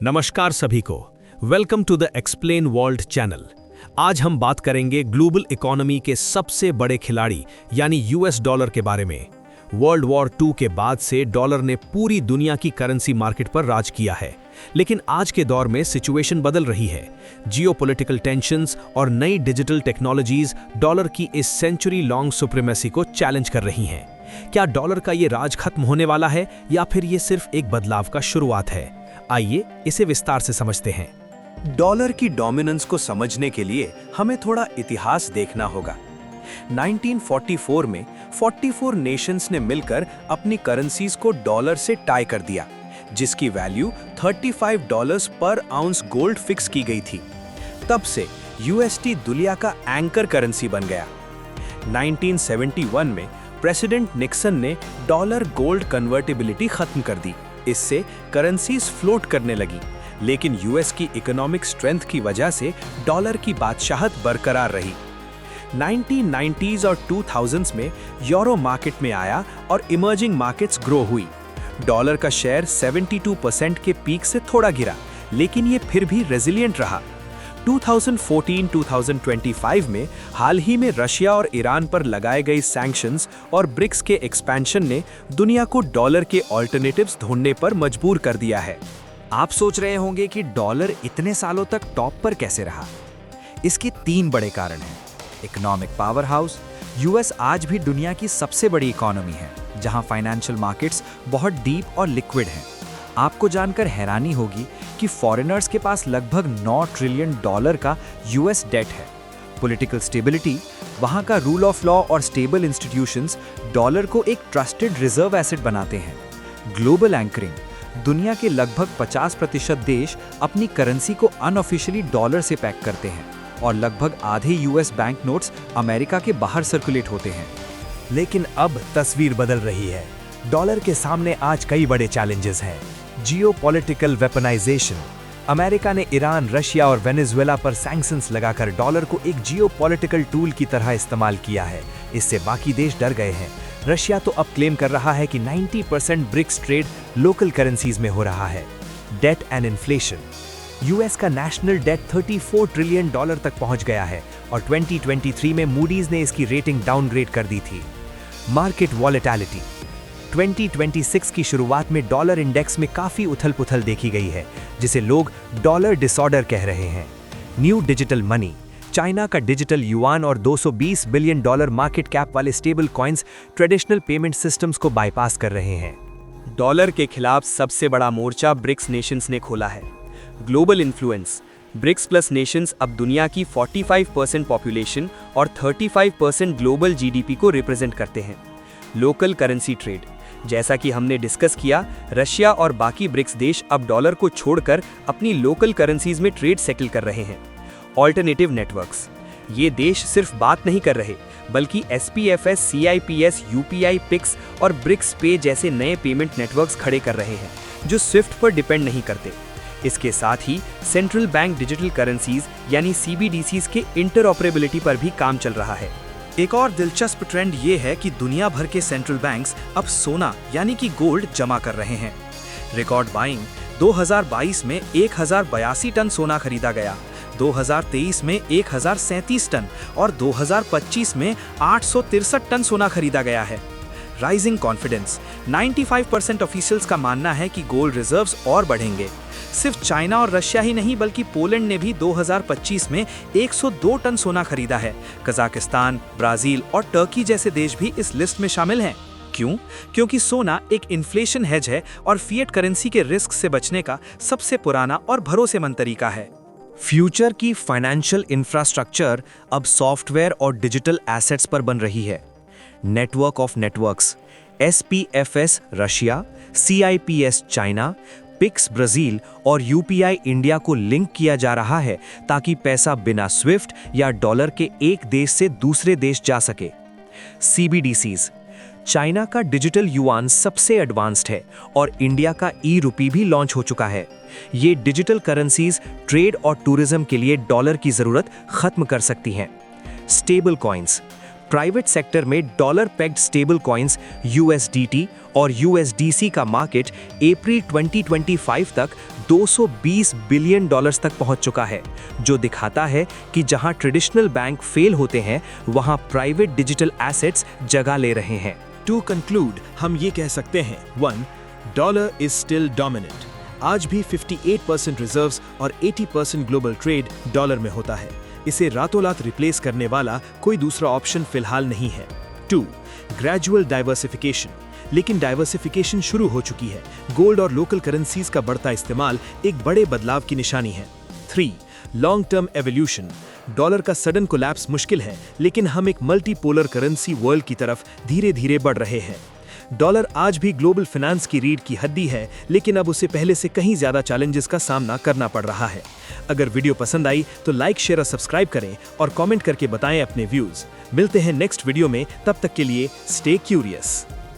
नमस्कार सभी को। Welcome to the Explain World channel. आज हम बात करेंगे ग्लोबल इकोनॉमी के सबसे बड़े खिलाड़ी यानी यूएस डॉलर के बारे में। वर्ल्ड वॉर 2 के बाद से डॉलर ने पूरी दुनिया की करेंसी मार्केट पर राज किया है, लेकिन आज के दौर में सिचुएशन बदल रही है। जियोपॉलिटिकल टेंशंस और नई डिजिटल टेक्नोलॉजीज डॉलर की इस सेंचुरी लॉन्ग सुप्रीमेसी को चैलेंज कर रही हैं। क्या डॉलर का ये राज खत्म होने वाला है या फिर ये सिर्फ एक बदलाव का शुरुआत है? आइए इसे विस्तार से समझते हैं। डॉलर की डोमिनेंस को समझने के लिए हमें थोड़ा इतिहास देखना होगा। 1944 में 44 नेशंस ने मिलकर अपनी करेंसीज को डॉलर से टाई कर दिया, जिसकी वैल्यू $35 पर आउंस गोल्ड फिक्स की गई थी। तब से यूएसडी दुनिया का एंकर करेंसी बन गया। 1971 में प्रेसिडेंट निक्सन ने डॉलर गोल्ड कन्वर्टिबिलिटी खत्म कर दी। इससे करेंसीज फ्लोट करने लगी, लेकिन यूएस की इकोनॉमिक स्ट्रेंथ की वजह से डॉलर की बादशाहत बरकरार रही। 1990s और 2000s में यूरो मार्केट में आया और इमर्जिंग मार्केट्स ग्रो हुई। डॉलर का शेयर 72% के पीक से थोड़ा गिरा, लेकिन ये फिर भी रेजिलिएंट रहा। 2014-2025 में हाल ही में रशिया और ईरान पर लगाए गए सैंक्शंस और ब्रिक्स के एक्सपेंशन ने दुनिया को डॉलर के ऑल्टरनेटिव्स ढूंढने पर मजबूर कर दिया है। आप सोच रहे होंगे कि डॉलर इतने सालों तक टॉप पर कैसे रहा। इसके 3 बड़े कारण हैं। इकोनॉमिक पावर हाउस, यूएस आज भी दुनिया की सबसे बड़ी इकोनॉमी है, जहां फाइनेंशियल मार्केट्स बहुत डीप और लिक्विड हैं। आपको जानकर हैरानी होगी कि फॉरेनर्स के पास लगभग $9 ट्रिलियन का यूएस डेट है। पॉलिटिकल स्टेबिलिटी, वहां का रूल ऑफ लॉ और स्टेबल इंस्टीट्यूशंस डॉलर को एक ट्रस्टेड रिजर्व एसेट बनाते हैं। ग्लोबल एंकरिंग, दुनिया के लगभग 50% देश अपनी करेंसी को अनऑफिशियली डॉलर से पैक करते हैं और लगभग आधे यूएस बैंक नोट्स अमेरिका के बाहर सर्कुलेट होते हैं। लेकिन अब तस्वीर बदल रही है। डॉलर के सामने आज कई बड़े चैलेंजेस हैं। जियोपॉलिटिकल वेपनाइजेशन, अमेरिका ने ईरान, रशिया और वेनेजुएला पर सैंक्शंस लगाकर डॉलर को एक जियोपॉलिटिकल टूल की तरह इस्तेमाल किया है। इससे बाकी देश डर गए हैं। रशिया तो अब क्लेम कर रहा है कि 90% ब्रिक्स ट्रेड लोकल करेंसीज में हो रहा है। डेट एंड इन्फ्लेशन, यूएस का नेशनल डेट $34 ट्रिलियन तक पहुंच गया है और 2023 में मूडीज ने इसकी रेटिंग डाउनग्रेड कर दी थी। मार्केट वॉलेटिलिटी, 2026 की शुरुआत में डॉलर इंडेक्स में काफी उथल-पुथल देखी गई है, जिसे लोग डॉलर डिसऑर्डर कह रहे हैं। न्यू डिजिटल मनी, चाइना का डिजिटल युआन और $220 बिलियन मार्केट कैप वाले stable coins traditional payment systems को बाईपास कर रहे हैं। डॉलर के खिलाफ सबसे बड़ा मोर्चा ब्रिक्स नेशंस ने खोला है। Global influence, BRICS plus nations अब दुनिया की 45% पॉपुलेशन और 35% ग्लोबल जीडीपी को रिप्रेजेंट करते हैं। लोकल करेंसी ट्रेड, जैसा कि हमने डिस्कस किया, रशिया और बाकी ब्रिक्स देश अब डॉलर को छोड़कर अपनी लोकल करेंसीज में ट्रेड सेटल कर रहे हैं। ऑल्टरनेटिव नेटवर्क्स, ये देश सिर्फ बात नहीं कर रहे, बल्कि SPFS, CIPS, UPI, PIX और ब्रिक्स पे जैसे नए पेमेंट नेटवर्क्स खड़े कर रहे हैं, जो स्विफ्ट पर डिपेंड नहीं करते। इसके साथ ही सेंट्रल बैंक डिजिटल करेंसीज यानी CBDCs के इंटरऑपरेबिलिटी पर भी काम चल रहा है। एक और दिलचस्प ट्रेंड ये है कि दुनिया भर के सेंट्रल बैंक्स अब सोना यानी कि गोल्ड जमा कर रहे हैं। रिकॉर्ड बाइंग, 2022 में 1082 टन सोना खरीदा गया, 2023 में 1037 टन और 2025 में 863 टन सोना खरीदा गया है। राइजिंग कॉन्फिडेंस, 95% ऑफिशियल्स का मानना है कि गोल्ड रिजर्व्स और बढ़ेंगे। सिर्फ चाइना और रशिया ही नहीं, बल्कि पोलैंड ने भी 2025 में 102 टन सोना खरीदा है। कजाकिस्तान, ब्राजील और टर्की जैसे देश भी इस लिस्ट में शामिल हैं। क्यों? क्योंकि सोना एक इन्फ्लेशन हेज है और फिएट करेंसी के रिस्क से बचने का सबसे पुराना और भरोसेमंद तरीका है। फ्यूचर की फाइनेंशियल इंफ्रास्ट्रक्चर अब सॉफ्टवेयर और डिजिटल एसेट्स पर बन रही है। Network of networks, SPFS Russia, CIPS China, PIX Brazil और UPI इंडिया को लिंक किया जा रहा है ताकि पैसा बिना स्विफ्ट या डॉलर के एक देश से दूसरे देश जा सके। CBDCs, चाइना का डिजिटल युआन सबसे एडवांस्ड है और इंडिया का ई-रुपी भी लॉन्च हो चुका है। ये डिजिटल करेंसीज ट्रेड और टूरिज्म के लिए डॉलर की जरूरत खत्म कर सकती हैं। स्टेबल कॉइन्स, प्राइवेट सेक्टर में dollar pegged stable coins USDT और USDC का मार्केट अप्रैल 2025 तक 220 बिलियन डॉलर्स तक पहुंच चुका है, जो दिखाता है कि जहां ट्रेडिशनल बैंक फेल होते हैं, वहां प्राइवेट डिजिटल एसेट्स जगह ले रहे हैं। टू कंक्लूड हम ये कह सकते हैं, 1. Dollar is still dominant. आज भी 58% रिजर्व्स और 80% ग्लोबल ट्रेड डॉलर में होता है। इसे रातों रात रिप्लेस करने वाला कोई दूसरा ऑप्शन फिलहाल नहीं है। 2. Gradual diversification. लेकिन डाइवर्सिफिकेशन शुरू हो चुकी है। गोल्ड और लोकल करेंसीज का बढ़ता इस्तेमाल एक बड़े बदलाव की निशानी है। 3. Long term evolution. डॉलर का सडन कोलैप्स मुश्किल है, लेकिन हम एक मल्टीपोलर करेंसी वर्ल्ड की तरफ धीरे धीरे बढ़ रहे हैं। डॉलर आज भी ग्लोबल फाइनेंस की रीढ़ की हड्डी है, लेकिन अब उसे पहले से कहीं ज्यादा चैलेंजेस का सामना करना पड़ रहा है। अगर वीडियो पसंद आई तो लाइक, शेयर और सब्सक्राइब करें और कमेंट करके बताएं अपने व्यूज। मिलते हैं नेक्स्ट वीडियो में, तब तक के लिए स्टे क्यूरियस।